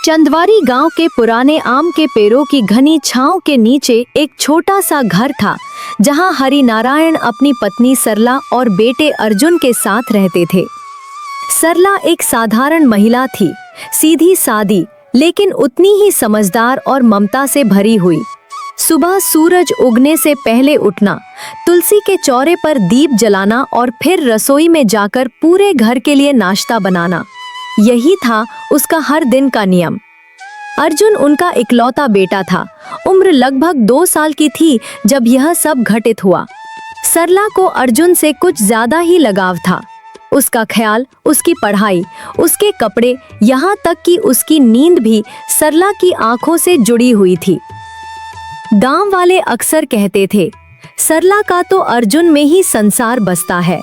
चंदवारी गांव के पुराने आम के पेड़ों की घनी छांव के नीचे एक छोटा सा घर था, जहां हरिनारायण अपनी पत्नी सरला और बेटे अर्जुन के साथ रहते थे। सरला एक साधारण महिला थी, सीधी सादी, लेकिन उतनी ही समझदार और ममता से भरी हुई। सुबह सूरज उगने से पहले उठना, तुलसी के चौरे पर दीप जलाना और फिर रसोई में जाकर पूरे घर के लिए नाश्ता बनाना, यही था उसका हर दिन का नियम। अर्जुन उनका इकलौता बेटा था। उम्र लगभग 2 साल की थी जब यह सब घटित हुआ। सरला को अर्जुन से कुछ ज्यादा ही लगाव था। उसका ख्याल, उसकी पढ़ाई, उसके कपड़े, यहाँ तक कि उसकी नींद भी सरला की आंखों से जुड़ी हुई थी। गांव वाले अक्सर कहते थे, सरला का तो अर्जुन में ही संसार बसता है।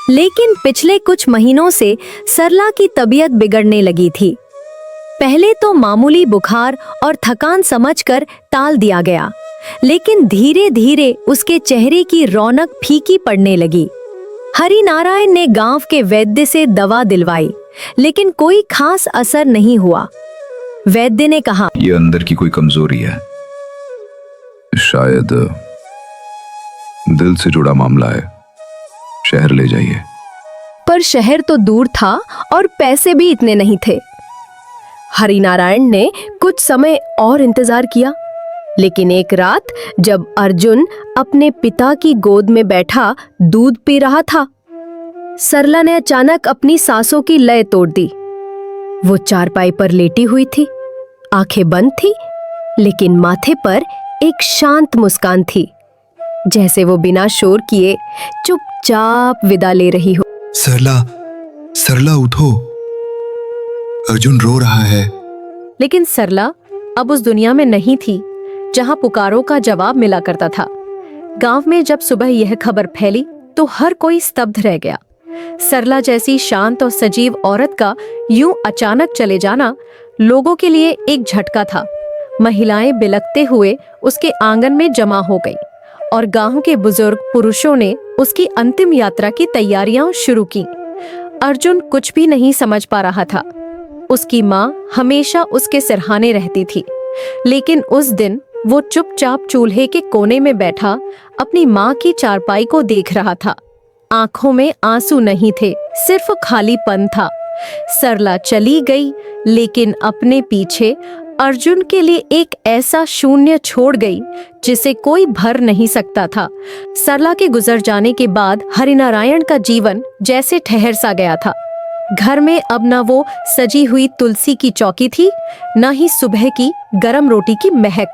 लेकिन पिछले कुछ महीनों से सरला की तबीयत बिगड़ने लगी थी। पहले तो मामूली बुखार और थकान समझकर टाल दिया गया, लेकिन धीरे धीरे उसके चेहरे की रौनक फीकी पड़ने लगी। हरिनारायण ने गांव के वैद्य से दवा दिलवाई, लेकिन कोई खास असर नहीं हुआ। वैद्य ने कहा, ये अंदर की कोई कमजोरी है, शायद दिल से जुड़ा मामला है, शहर ले जाइए। पर शहर तो दूर था और पैसे भी इतने नहीं थे। हरिनारायण ने कुछ समय और इंतजार किया, लेकिन एक रात जब अर्जुन अपने पिता की गोद में बैठा दूध पी रहा था, सरला ने अचानक अपनी सांसों की लय तोड़ दी। वो चारपाई पर लेटी हुई थी, आंखें बंद थी, लेकिन माथे पर एक शांत मुस्कान थी, जैसे वो बिना शोर किए चुपचाप विदा ले रही हो। सरला, सरला उठो, अर्जुन रो रहा है। लेकिन सरला अब उस दुनिया में नहीं थी जहां पुकारों का जवाब मिला करता था। गांव में जब सुबह यह खबर फैली तो हर कोई स्तब्ध रह गया। सरला जैसी शांत और सजीव औरत का यूं अचानक चले जाना लोगों के लिए एक झटका था। महिलाएं बिलखते हुए उसके आंगन में जमा हो गई और गांव के बुजुर्ग पुरुषों ने उसकी अंतिम यात्रा की तैयारियां शुरू की। अर्जुन कुछ भी नहीं समझ पा रहा था। उसकी माँ हमेशा उसके सिरहाने रहती थी, लेकिन उस दिन वो चुपचाप चूल्हे के कोने में बैठा अपनी माँ की चारपाई को देख रहा था। आंखों में आंसू नहीं थे, सिर्फ खालीपन था। सरला चली गई, लेकिन अपने पीछे अर्जुन के लिए एक ऐसा शून्य छोड़ गई जिसे कोई भर नहीं सकता था। सरला के गुजर जाने के बाद हरिनारायण का जीवन जैसे ठहर सा गया था। घर में अब न वो सजी हुई तुलसी की चौकी थी, न ही सुबह की गरम रोटी की महक।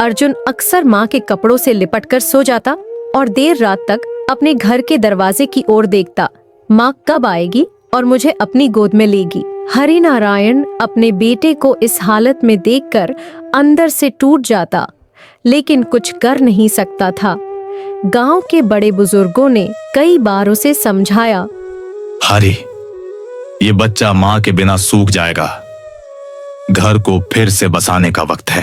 अर्जुन अक्सर माँ के कपड़ों से लिपटकर सो जाता और देर रात तक अपने घर के दरवाजे की ओर देखता, माँ कब आएगी और मुझे अपनी गोद में लेगी। हरिनारायण अपने बेटे को इस हालत में देखकर अंदर से टूट जाता, लेकिन कुछ कर नहीं सकता था। गांव के बड़े बुजुर्गों ने कई बार उसे समझाया, हरि, ये बच्चा माँ के बिना सूख जाएगा, घर को फिर से बसाने का वक्त है।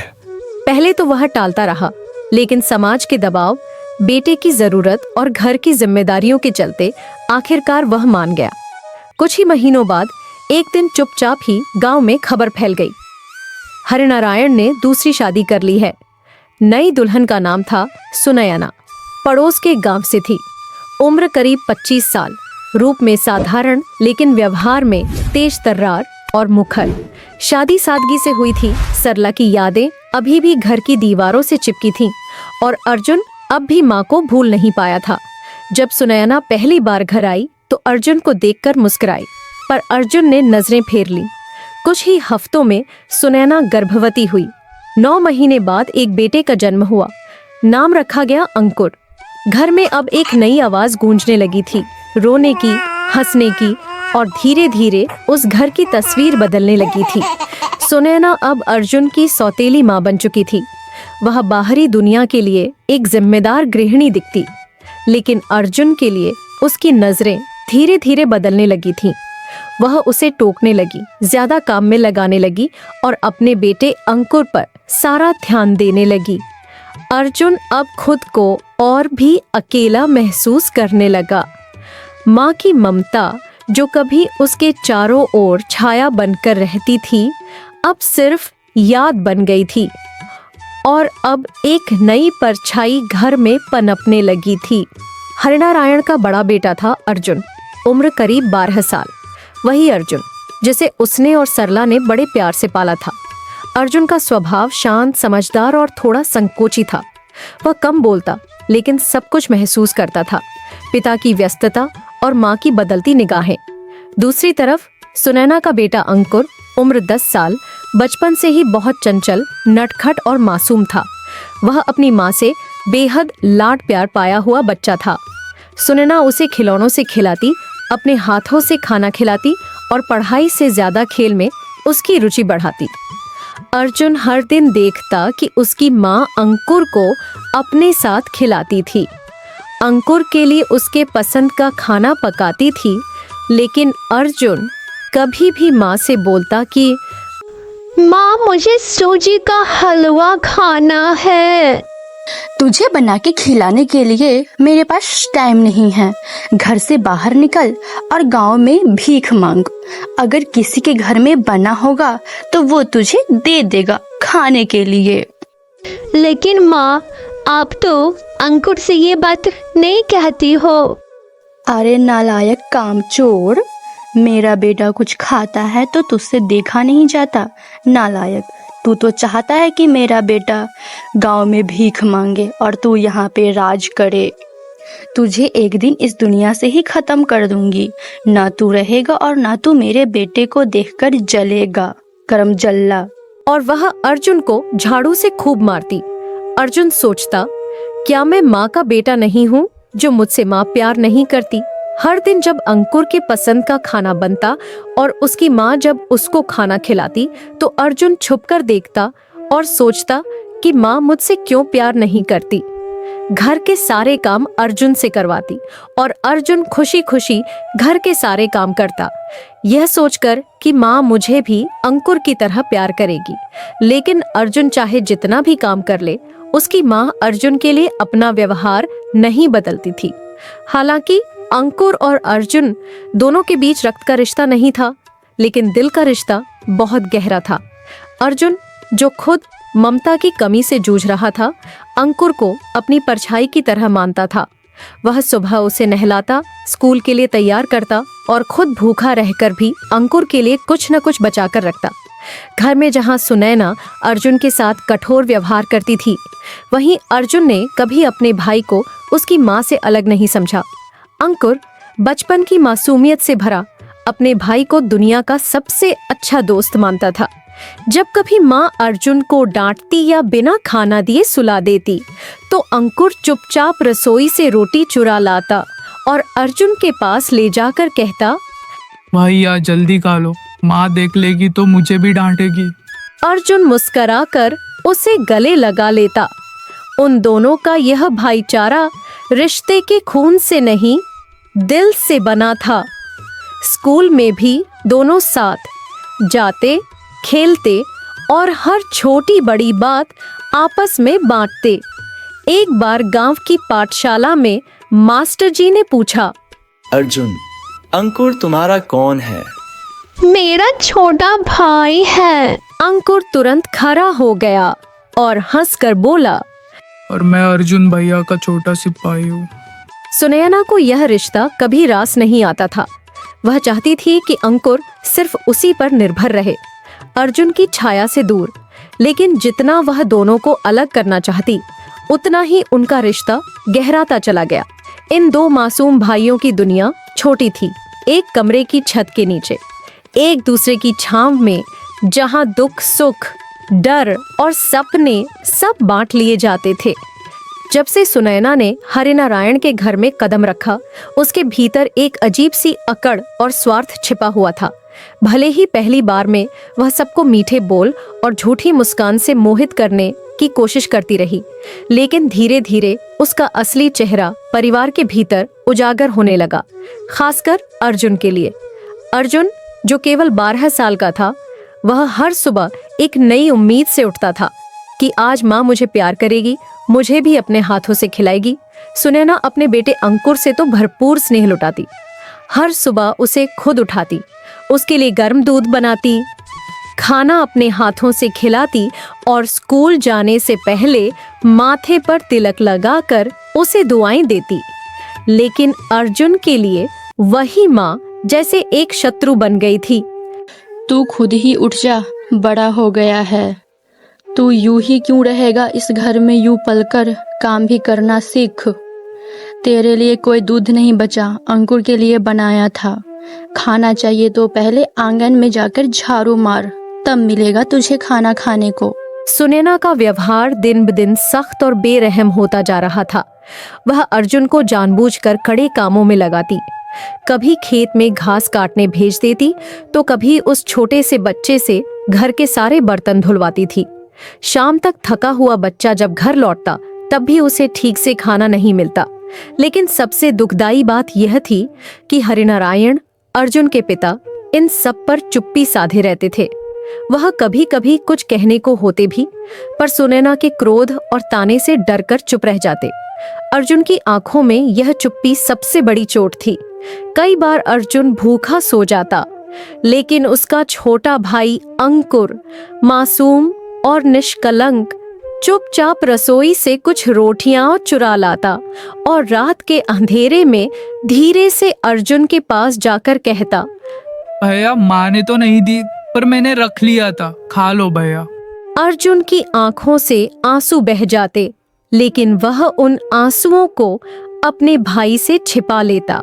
पहले तो वह टालता रहा, लेकिन समाज के दबाव, बेटे की जरूरत और घर की जिम्मेदारियों के चलते आखिरकार वह मान गया। कुछ ही महीनों बाद एक दिन चुपचाप ही गांव में खबर फैल गई, हरिनारायण ने दूसरी शादी कर ली है। नई दुल्हन का नाम था सुनयना, पड़ोस के गांव से थी। उम्र करीब 25 साल, रूप में साधारण लेकिन व्यवहार में तेज तर्रार और मुखर। शादी सादगी से हुई थी। सरला की यादें अभी भी घर की दीवारों से चिपकी थीं और अर्जुन अब भी माँ को भूल नहीं पाया था। जब सुनयना पहली बार घर आई तो अर्जुन को देखकर मुस्कुराई, पर अर्जुन ने नजरें फेर ली। कुछ ही हफ्तों में सुनैना गर्भवती हुई। 9 महीने बाद एक बेटे का जन्म हुआ। नाम रखा गया अंकुर। घर में अब एक नई आवाज गूंजने लगी थी, रोने की, हंसने की, और धीरे धीरे उस घर की तस्वीर बदलने लगी थी। सुनैना अब अर्जुन की सौतेली माँ बन चुकी थी। वह बाहरी दुनिया के लिए एक जिम्मेदार गृहिणी दिखती, लेकिन अर्जुन के लिए उसकी नजरें धीरे धीरे बदलने लगी थीं। वह उसे टोकने लगी, ज्यादा काम में लगाने लगी और अपने बेटे अंकुर पर सारा ध्यान देने लगी। अर्जुन अब खुद को और भी अकेला महसूस करने लगा। माँ की ममता जो कभी उसके चारों ओर छाया बनकर रहती थी, अब सिर्फ याद बन गई थी और अब एक नई परछाई घर में पनपने लगी थी। हरिनारायण का बड़ा बेटा था अर्जुन, उम्र करीब 12 साल। वही अर्जुन जिसे उसने और सरला ने बड़े प्यार से पाला था। अर्जुन का स्वभाव शांत, समझदार और थोड़ा संकोची था। वह कम बोलता लेकिन सब कुछ महसूस करता था, पिता की व्यस्तता और माँ की बदलती निगाहें। दूसरी तरफ सुनैना का बेटा अंकुर, उम्र 10 साल, बचपन से ही बहुत चंचल, नटखट और मासूम था। वह अपनी माँ से बेहद लाड प्यार पाया हुआ बच्चा था। सुनैना उसे खिलौनों से खिलाती, अपने हाथों से खाना खिलाती और पढ़ाई से ज्यादा खेल में उसकी रुचि बढ़ाती। अर्जुन हर दिन देखता कि उसकी माँ अंकुर को अपने साथ खिलाती थी, अंकुर के लिए उसके पसंद का खाना पकाती थी, लेकिन अर्जुन कभी भी माँ से बोलता कि माँ, मुझे सूजी का हलवा खाना है। तुझे बना के खिलाने के लिए मेरे पास टाइम नहीं है। घर से बाहर निकल और गांव में भीख मांग। अगर किसी के घर में बना होगा तो वो तुझे दे देगा खाने के लिए। लेकिन माँ, आप तो अंकुर से ये बात नहीं कहती हो। अरे नालायक कामचोर, मेरा बेटा कुछ खाता है तो तुझसे देखा नहीं जाता। नालायक, तू तो चाहता है कि मेरा बेटा गांव में भीख मांगे और तू यहाँ पे राज करे। तुझे एक दिन इस दुनिया से ही खत्म कर दूंगी। ना तू रहेगा और ना तू मेरे बेटे को देखकर जलेगा, करम जल्ला। और वह अर्जुन को झाड़ू से खूब मारती। अर्जुन सोचता, क्या मैं माँ का बेटा नहीं हूँ जो मुझसे माँ प्यार नहीं करती? हर दिन जब अंकुर के पसंद का खाना बनता और उसकी माँ जब उसको खाना खिलाती तो अर्जुन छुपकर देखता और सोचता कि माँ मुझसे क्यों प्यार नहीं करती। घर के सारे काम अर्जुन से करवाती और अर्जुन खुशी खुशी घर के सारे काम करता, यह सोचकर कि माँ मुझे भी अंकुर की तरह प्यार करेगी। लेकिन अर्जुन चाहे जितना भी काम कर ले, उसकी माँ अर्जुन के लिए अपना व्यवहार नहीं बदलती थी। हालांकि अंकुर और अर्जुन दोनों के बीच रक्त का रिश्ता नहीं था, लेकिन दिल का रिश्ता बहुत गहरा था। अर्जुन जो खुद ममता की कमी से जूझ रहा था, अंकुर को अपनी परछाई की तरह मानता था। वह सुबह उसे नहलाता, स्कूल के लिए तैयार करता और खुद भूखा रहकर भी अंकुर के लिए कुछ न कुछ बचा कर रखता। घर में जहाँ सुनैना अर्जुन के साथ कठोर व्यवहार करती थी, वहीं अर्जुन ने कभी अपने भाई को उसकी माँ से अलग नहीं समझा। अंकुर बचपन की मासूमियत से भरा अपने भाई को दुनिया का सबसे अच्छा दोस्त मानता था। जब कभी माँ अर्जुन को डांटती या बिना खाना दिए सुला देती, तो अंकुर चुपचाप रसोई से रोटी चुरा लाता और अर्जुन के पास ले जाकर कहता, भाई यार जल्दी खा लो, माँ देख लेगी तो मुझे भी डांटेगी। अर्जुन मुस्कराकर उसे गले लगा लेता। उन दोनों का यह भाईचारा रिश्ते के खून से नहीं, दिल से बना था। स्कूल में भी दोनों साथ जाते, खेलते और हर छोटी बड़ी बात आपस में बांटते। एक बार गांव की पाठशाला में मास्टर जी ने पूछा, अर्जुन, अंकुर तुम्हारा कौन है? मेरा छोटा भाई है। अंकुर तुरंत खड़ा हो गया और हंसकर बोला, और मैं अर्जुन भैया का छोटा सिपाही हूँ। सुनैना को यह रिश्ता कभी रास नहीं आता था। वह चाहती थी कि अंकुर सिर्फ उसी पर निर्भर रहे, अर्जुन की छाया से दूर। लेकिन जितना वह दोनों को अलग करना चाहती, उतना ही उनका रिश्ता गहराता चला गया। इन दो मासूम भाइयों की दुनिया छोटी थी, एक कमरे की छत के नीचे, एक दूसरे की छांव में, जहां दुख सुख, डर और सपने सब बांट लिए जाते थे। जब से सुनैना ने हरिनारायण के घर में कदम रखा, उसके भीतर एक अजीब सी अकड़ और स्वार्थ छिपा हुआ था। भले ही पहली बार में वह सबको मीठे बोल और झूठी मुस्कान से मोहित करने की कोशिश करती रही, लेकिन धीरे धीरे उसका असली चेहरा परिवार के भीतर उजागर होने लगा, खासकर अर्जुन के लिए। अर्जुन जो केवल 12 साल का था, वह हर सुबह एक नई उम्मीद से उठता था कि आज माँ मुझे प्यार करेगी, मुझे भी अपने हाथों से खिलाएगी। सुनैना अपने बेटे अंकुर से तो भरपूर स्नेह लुटाती। हर सुबह उसे खुद उठाती, उसके लिए गर्म दूध बनाती, खाना अपने हाथों से खिलाती और स्कूल जाने से पहले माथे पर तिलक लगाकर उसे दुआएं देती। लेकिन अर्जुन के लिए वही माँ जैसे एक शत्रु बन गई थी। तू खुद ही उठ जा, बड़ा हो गया है। तू यूं ही क्यों रहेगा इस घर में, यूं पलकर काम भी करना सीख। तेरे लिए कोई दूध नहीं बचा, अंकुर के लिए बनाया था। खाना चाहिए तो पहले आंगन में जाकर झाड़ू मार, तब मिलेगा तुझे खाना खाने को। सुनैना का व्यवहार दिन ब दिन सख्त और बेरहम होता जा रहा था। वह अर्जुन को जानबूझकर कड़े कामों में लगाती, कभी खेत में घास काटने भेज देती तो कभी उस छोटे से बच्चे से घर के सारे बर्तन धुलवाती थी। शाम तक थका हुआ बच्चा जब घर लौटता तब भी उसे ठीक से खाना नहीं मिलता। लेकिन सबसे दुखदाई बात यह थी कि हरिनारायण, अर्जुन के पिता, इन सब पर चुप्पी साधे रहते थे। वह कभी कभी कुछ कहने को होते भी, पर सुनैना के क्रोध और ताने से डरकर चुप रह जाते। अर्जुन की आंखों में यह चुप्पी सबसे बड़ी चोट थी। कई बार अर्जुन भूखा सो जाता, लेकिन उसका छोटा भाई अंकुर, मासूम और निष्कलंक, चुपचाप रसोई से कुछ रोटियां चुरा लाता और रात के अंधेरे में धीरे से अर्जुन के पास जाकर कहता, भैया माँ ने तो नहीं दी, पर मैंने रख लिया था, खा लो भैया। अर्जुन की आंखों से आंसू बह जाते, लेकिन वह उन आंसुओं को अपने भाई से छिपा लेता।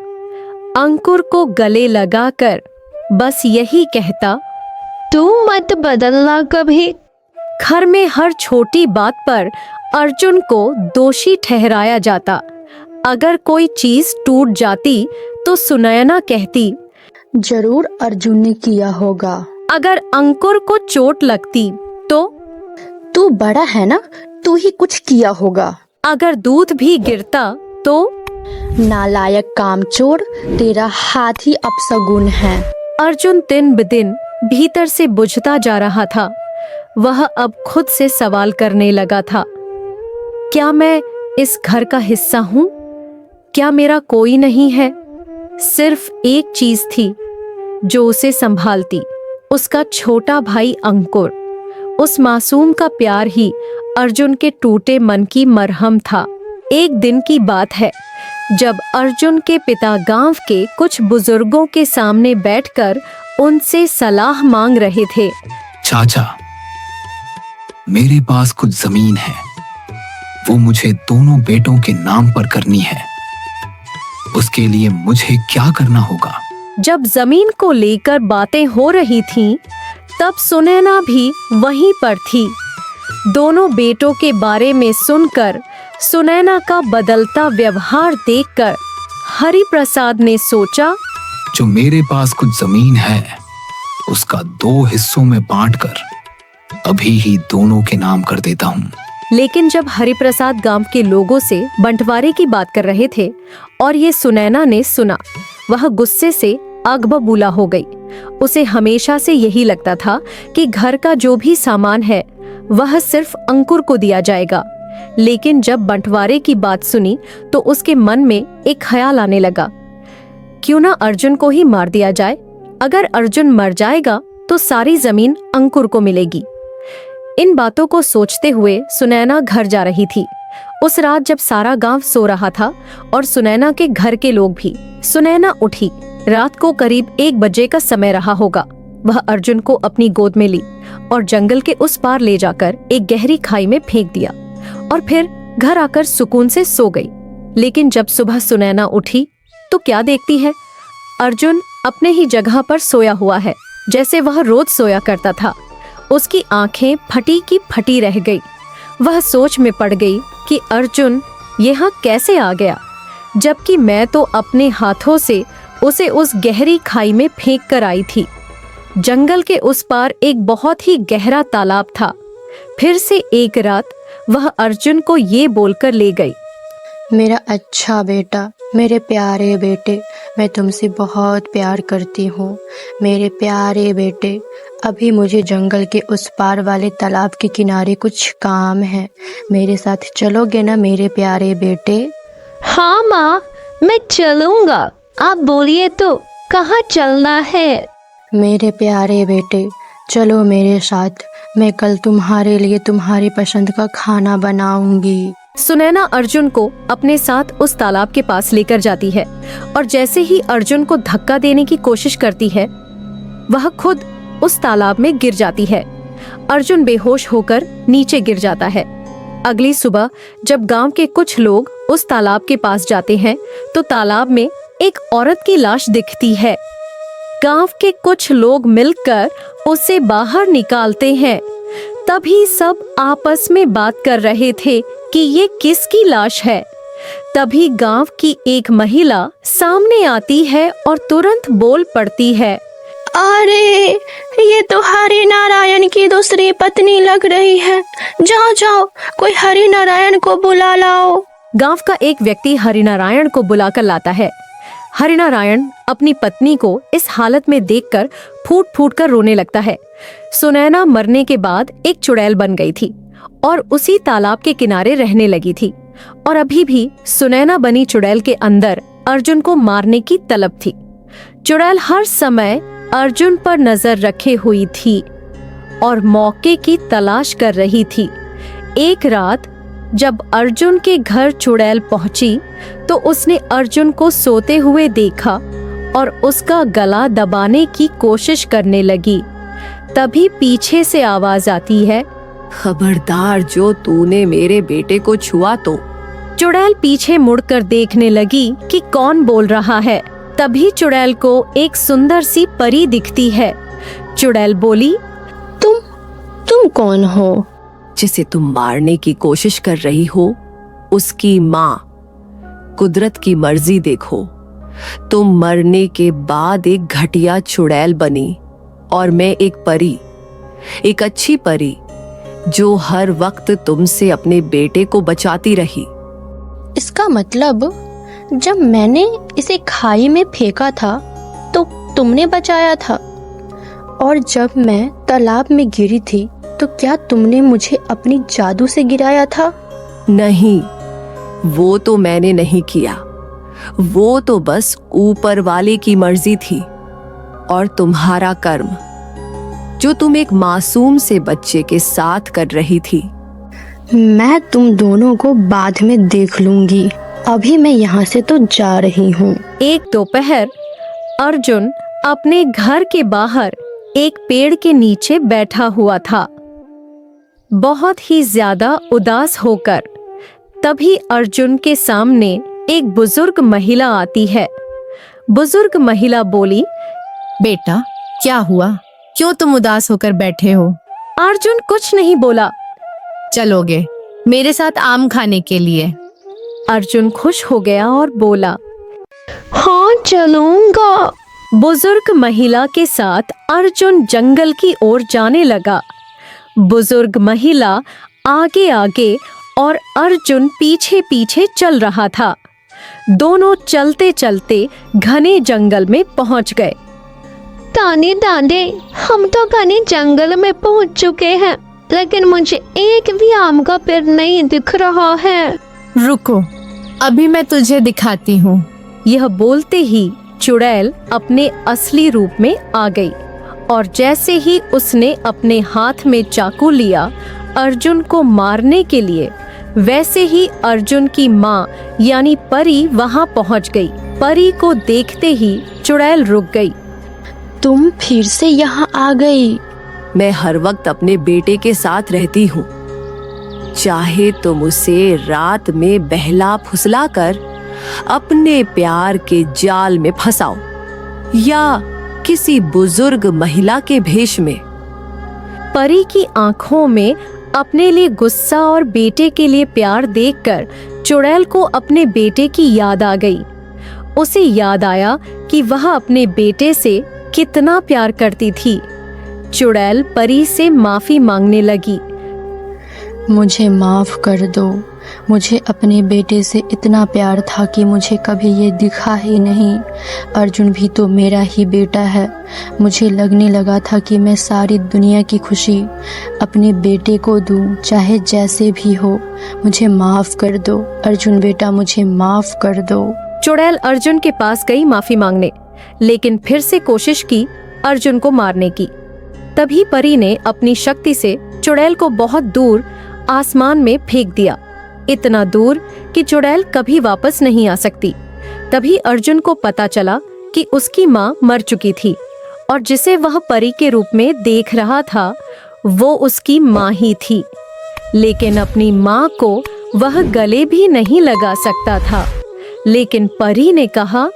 अंकुर को गले लगाकर बस यही कहता, तू मत बदलना कभी। घर में हर छोटी बात पर अर्जुन को दोषी ठहराया जाता। अगर कोई चीज टूट जाती तो सुनैना कहती, जरूर अर्जुन ने किया होगा। अगर अंकुर को चोट लगती तो तू बड़ा है ना, तू ही कुछ किया होगा। अगर दूध भी गिरता तो नालायक कामचोर, तेरा हाथ ही अपशगुन है। अर्जुन दिन ब दिन भीतर से बुझता जा रहा था। वह अब खुद से सवाल करने लगा था, क्या मैं इस घर का हिस्सा हूँ? क्या मेरा कोई नहीं है? सिर्फ एक चीज थी जो उसे संभालती, उसका छोटा भाई अंकुर। उस मासूम का प्यार ही अर्जुन के टूटे मन की मरहम था। एक दिन की बात है जब अर्जुन के पिता गांव के कुछ बुजुर्गों के सामने बैठकर उनसे सलाह मांग रहे थे। चाचा, मेरे पास कुछ जमीन है, वो मुझे दोनों बेटों के नाम पर करनी है। उसके लिए मुझे क्या करना होगा? जब जमीन को लेकर बातें हो रही थीं, तब सुनैना भी वहीं पर थी। दोनों बेटों के बारे में सुनकर सुनैना का बदलता व्यवहार देखकर हरि प्रसाद ने सोचा, जो मेरे पास कुछ जमीन है उसका 2 हिस्सों में बांटकर अभी ही दोनों के नाम कर देता हूँ। लेकिन जब हरिप्रसाद गांव के लोगों से बंटवारे की बात कर रहे थे और ये सुनैना ने सुना, वह गुस्से से आग बबूला हो गई। उसे हमेशा से यही लगता था कि घर का जो भी सामान है वह सिर्फ अंकुर को दिया जाएगा। लेकिन जब बंटवारे की बात सुनी तो उसके मन में एक ख्याल आने लगा, क्यों ना अर्जुन को ही मार दिया जाए। अगर अर्जुन मर जाएगा तो सारी जमीन अंकुर को मिलेगी। इन बातों को सोचते हुए सुनैना घर जा रही थी। उस रात जब सारा गांव सो रहा था और सुनैना के घर के लोग भी, सुनैना उठी। रात को करीब 1 बजे का समय रहा होगा। वह अर्जुन को अपनी गोद में ली और जंगल के उस पार ले जाकर एक गहरी खाई में फेंक दिया और फिर घर आकर सुकून से सो गई। लेकिन जब सुबह सुनैना उठी तो क्या देखती है, अर्जुन अपने ही जगह पर सोया हुआ है, जैसे वह रोज सोया करता था। उसकी आंखें फटी की फटी रह गई। वह सोच में पड़ गई कि अर्जुन यहाँ कैसे आ गया, जबकि मैं तो अपने हाथों से उसे उस गहरी खाई में फेंक कर आई थी। जंगल के उस पार एक बहुत ही गहरा तालाब था। फिर से एक रात वह अर्जुन को ये बोलकर ले गई, मेरा अच्छा बेटा, मेरे प्यारे बेटे, मैं तुमसे बहुत प्यार करती हूँ। मेरे प्यारे बेटे, अभी मुझे जंगल के उस पार वाले तालाब के किनारे कुछ काम है, मेरे साथ चलोगे ना मेरे प्यारे बेटे? हाँ माँ, मैं चलूँगा। आप बोलिए तो कहाँ चलना है? मेरे प्यारे बेटे, चलो मेरे साथ, मैं कल तुम्हारे लिए तुम्हारी पसंद का खाना बनाऊंगी। सुनैना अर्जुन को अपने साथ उस तालाब के पास लेकर जाती है और जैसे ही अर्जुन को धक्का देने की कोशिश करती है, वह खुद उस तालाब में गिर जाती है। अर्जुन बेहोश होकर नीचे गिर जाता है। अगली सुबह जब गांव के कुछ लोग उस तालाब के पास जाते हैं तो तालाब में एक औरत की लाश दिखती है। गांव के कुछ लोग मिलकर उसे बाहर निकालते हैं। तभी सब आपस में बात कर रहे थे कि ये किसकी लाश है। तभी गांव की एक महिला सामने आती है और तुरंत बोल पड़ती है, अरे ये तो हरि नारायण की दूसरी पत्नी लग रही है। जाओ जाओ, कोई हरि नारायण को बुला लाओ। गांव का एक व्यक्ति हरिनारायण को बुलाकर लाता है। हरिनारायण अपनी पत्नी को इस हालत में देखकर फूट फूट कर रोने लगता है। सुनैना मरने के बाद एक चुड़ैल बन गई थी और उसी तालाब के किनारे रहने लगी थी और अभी भी सुनैना बनी चुड़ैल के अंदर अर्जुन को मारने की तलब थी। चुड़ैल हर समय अर्जुन पर नजर रखे हुई थी और मौके की तलाश कर रही थी। एक रात जब अर्जुन के घर चुड़ैल पहुंची तो उसने अर्जुन को सोते हुए देखा और उसका गला दबाने की कोशिश करने लगी। तभी पीछे से आवाज आती है, खबरदार, जो तूने मेरे बेटे को छुआ तो। चुड़ैल पीछे मुड़कर देखने लगी कि कौन बोल रहा है। तभी चुड़ैल को एक सुंदर सी परी दिखती है। चुड़ैल बोली, तुम कौन हो? जिसे तुम मारने की कोशिश कर रही हो, उसकी माँ। कुदरत की मर्जी देखो, तुम मरने के बाद एक घटिया चुड़ैल बनी और मैं एक परी, एक अच्छी परी जो हर वक्त तुमसे अपने बेटे को बचाती रही। इसका मतलब जब मैंने इसे खाई में फेंका था तो तुमने बचाया था, और जब मैं तालाब में गिरी थी तो क्या तुमने मुझे अपनी जादू से गिराया था? नहीं, वो तो मैंने नहीं किया। वो तो बस ऊपर वाले की मर्जी थी और तुम्हारा कर्म, जो तुम एक मासूम से बच्चे के साथ कर रही थी। मैं तुम दोनों को बाद में देख लूंगी। अभी मैं यहाँ से तो जा रही हूँ। एक दोपहर अर्जुन अपने घर के बाहर एक पेड़ के नीचे बैठा हुआ था, बहुत ही ज्यादा उदास होकर। तभी अर्जुन के सामने एक बुजुर्ग महिला आती है। बुजुर्ग महिला बोली, बेटा क्या हुआ, क्यों तुम उदास होकर बैठे हो? अर्जुन कुछ नहीं बोला। चलोगे मेरे साथ आम खाने के लिए? अर्जुन खुश हो गया और बोला, हाँ चलूंगा। बुजुर्ग महिला के साथ अर्जुन जंगल की ओर जाने लगा। बुजुर्ग महिला आगे आगे और अर्जुन पीछे पीछे चल रहा था। दोनों चलते चलते घने जंगल में पहुंच गए। ताने दादे, हम तो घने जंगल में पहुंच चुके हैं, लेकिन मुझे एक भी आम का पेड़ नहीं दिख रहा है। रुको, अभी मैं तुझे दिखाती हूँ। यह बोलते ही चुड़ैल अपने असली रूप में आ गई और जैसे ही उसने अपने हाथ में चाकू लिया अर्जुन को मारने के लिए, वैसे ही अर्जुन की माँ यानी परी वहां पहुंच गई। परी को देखते ही चुड़ैल रुक गई। तुम फिर से यहाँ आ गई? मैं हर वक्त अपने बेटे के साथ रहती हूँ। चाहे तुम उसे रात में बहला फुसला कर अपने प्यार के जाल में फंसाओ या किसी बुजुर्ग महिला के भेष में। परी की आंखों में अपने लिए गुस्सा और बेटे के लिए प्यार देखकर चुड़ैल को अपने बेटे की याद आ गई। उसे याद आया कि वह अपने बेटे से कितना प्यार करती थी। चुड़ैल परी से माफी मांगने लगी। मुझे माफ कर दो, मुझे अपने बेटे से इतना प्यार था कि मुझे कभी ये दिखा ही नहीं। अर्जुन भी तो मेरा ही बेटा है। मुझे लगने लगा था कि मैं सारी दुनिया की खुशी अपने बेटे को दूं, चाहे जैसे भी हो। मुझे माफ़ कर दो अर्जुन बेटा, मुझे माफ़ कर दो। चुड़ैल अर्जुन के पास गई माफी मांगने, लेकिन फिर से कोशिश की अर्जुन को मारने की। तभी परी ने अपनी शक्ति से चुड़ैल को बहुत दूर आसमान में फेंक दिया, इतना दूर कि चुड़ैल कभी वापस नहीं आ सकती। तभी अर्जुन को पता चला कि उसकी माँ मर चुकी थी और जिसे वह परी के रूप में देख रहा था वो उसकी माँ ही थी, लेकिन अपनी माँ को वह गले भी नहीं लगा सकता था। लेकिन परी ने कहा,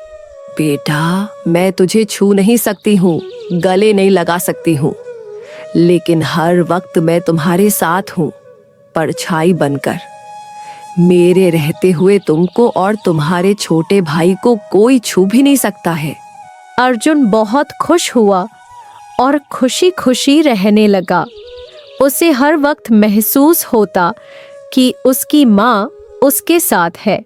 बेटा, मैं तुझे छू नहीं सकती हूँ, गले नहीं लगा सकती हूँ, लेकिन हर वक्त मैं तुम्हारे साथ हूँ, परछाई बनकर। मेरे रहते हुए तुमको और तुम्हारे छोटे भाई को कोई छू भी नहीं सकता है। अर्जुन बहुत खुश हुआ और खुशी खुशी रहने लगा। उसे हर वक्त महसूस होता कि उसकी माँ उसके साथ है।